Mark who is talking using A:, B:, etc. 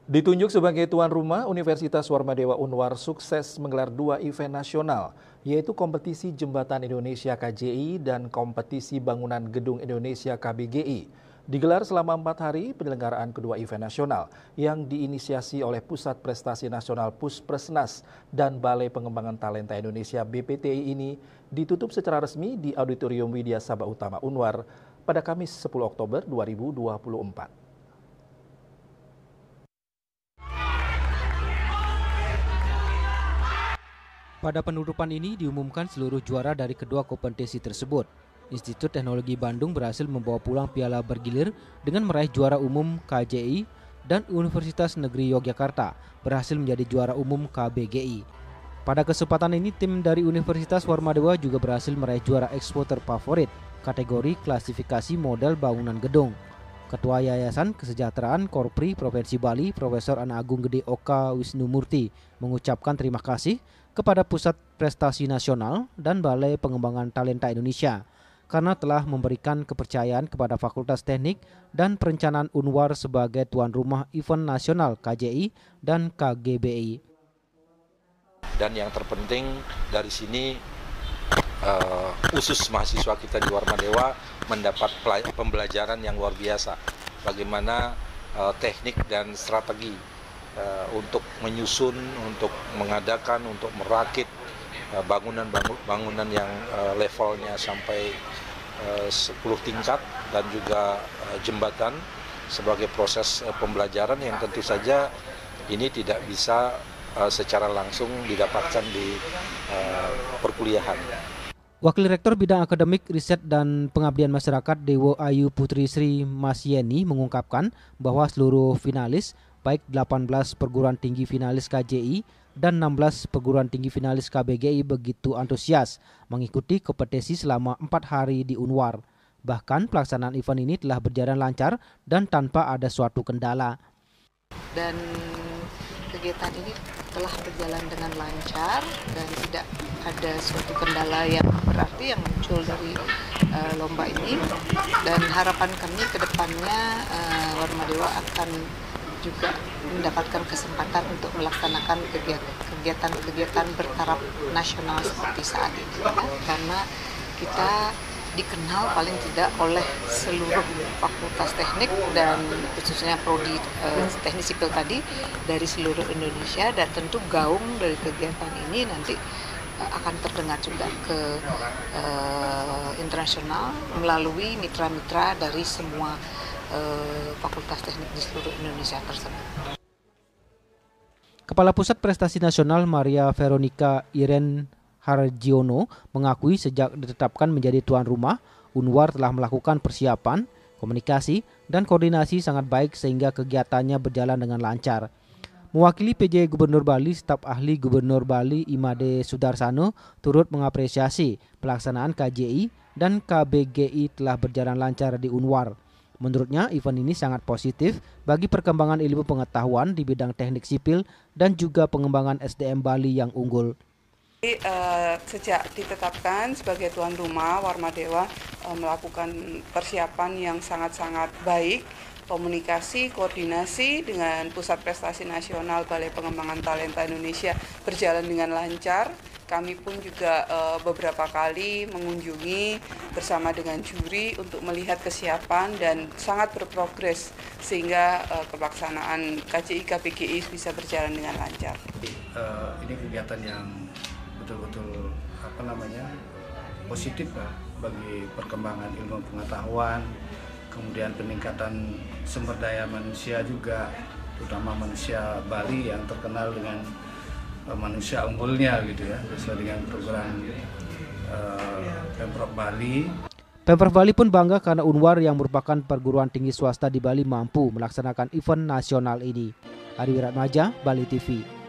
A: Ditunjuk sebagai tuan rumah, Universitas Warmadewa Unwar sukses menggelar 2 event nasional, yaitu kompetisi Jembatan Indonesia KJI dan kompetisi Bangunan Gedung Indonesia KBGI. Digelar selama 4 hari, penyelenggaraan kedua event nasional yang diinisiasi oleh Pusat Prestasi Nasional Puspresnas dan Balai Pengembangan Talenta Indonesia BPTI ini ditutup secara resmi di Auditorium Widya Sabah Utama Unwar pada Kamis 10 Oktober 2024.
B: Pada penutupan ini diumumkan seluruh juara dari kedua kompetisi tersebut. Institut Teknologi Bandung berhasil membawa pulang piala bergilir dengan meraih juara umum KJI dan Universitas Negeri Yogyakarta berhasil menjadi juara umum KBGI. Pada kesempatan ini tim dari Universitas Warmadewa juga berhasil meraih juara Expo terfavorit kategori klasifikasi model bangunan gedung. Ketua Yayasan Kesejahteraan Korpri Provinsi Bali, Profesor Ana Agung Gede Oka Wisnumurti mengucapkan terima kasih kepada Pusat Prestasi Nasional dan Balai Pengembangan Talenta Indonesia karena telah memberikan kepercayaan kepada Fakultas Teknik dan Perencanaan Unwar sebagai tuan rumah event nasional KJI dan KGBI.
C: Dan yang terpenting dari sini khusus mahasiswa kita di Warmadewa mendapat pembelajaran yang luar biasa bagaimana teknik dan strategi untuk menyusun, untuk mengadakan, untuk merakit bangunan yang levelnya sampai 10 tingkat dan juga jembatan sebagai proses pembelajaran yang tentu saja ini tidak bisa secara langsung didapatkan di perkuliahan.
B: Wakil Rektor Bidang Akademik, Riset, dan Pengabdian Masyarakat Dewo Ayu Putri Sri Masyeni mengungkapkan bahwa seluruh finalis, baik 18 perguruan tinggi finalis KJI dan 16 perguruan tinggi finalis KBGI begitu antusias mengikuti kompetisi selama 4 hari di Unwar. Bahkan pelaksanaan event ini telah berjalan lancar dan tanpa ada suatu kendala.
D: Dan kegiatan ini telah berjalan dengan lancar dan tidak ada suatu kendala yang berarti yang muncul dari lomba ini, dan harapan kami ke depannya Warmadewa akan juga mendapatkan kesempatan untuk melaksanakan kegiatan bertaraf nasional seperti saat ini, karena kita dikenal paling tidak oleh seluruh fakultas teknik dan khususnya prodi teknik sipil tadi dari seluruh Indonesia, dan tentu gaung dari kegiatan ini nanti akan terdengar juga ke internasional melalui mitra-mitra dari semua fakultas teknik di seluruh Indonesia tersebut.
B: Kepala Pusat Prestasi Nasional Maria Veronica Iren Harjiono mengakui sejak ditetapkan menjadi tuan rumah, Unwar telah melakukan persiapan, komunikasi, dan koordinasi sangat baik sehingga kegiatannya berjalan dengan lancar. Mewakili PJ Gubernur Bali, staf ahli Gubernur Bali Imade Sudarsano turut mengapresiasi pelaksanaan KJI dan KBGI telah berjalan lancar di Unwar. Menurutnya, event ini sangat positif bagi perkembangan ilmu pengetahuan di bidang teknik sipil dan juga pengembangan SDM Bali yang unggul.
E: Sejak ditetapkan sebagai tuan rumah, Warmadewa melakukan persiapan yang sangat-sangat baik, komunikasi, koordinasi dengan Pusat Prestasi Nasional Balai Pengembangan Talenta Indonesia berjalan dengan lancar. Kami pun juga beberapa kali mengunjungi bersama dengan juri untuk melihat kesiapan dan sangat berprogres sehingga pelaksanaan KJI KBGI bisa berjalan dengan lancar.
F: Ini kegiatan yang betul-betul positif ya, bagi perkembangan ilmu pengetahuan, kemudian peningkatan sumber daya manusia juga, terutama manusia Bali yang terkenal dengan manusia unggulnya gitu ya, sesuai dengan program Pemprov Bali.
B: Pemprov Bali pun bangga karena Unwar yang merupakan perguruan tinggi swasta di Bali mampu melaksanakan event nasional ini. Ari Wiratmaja, Bali TV.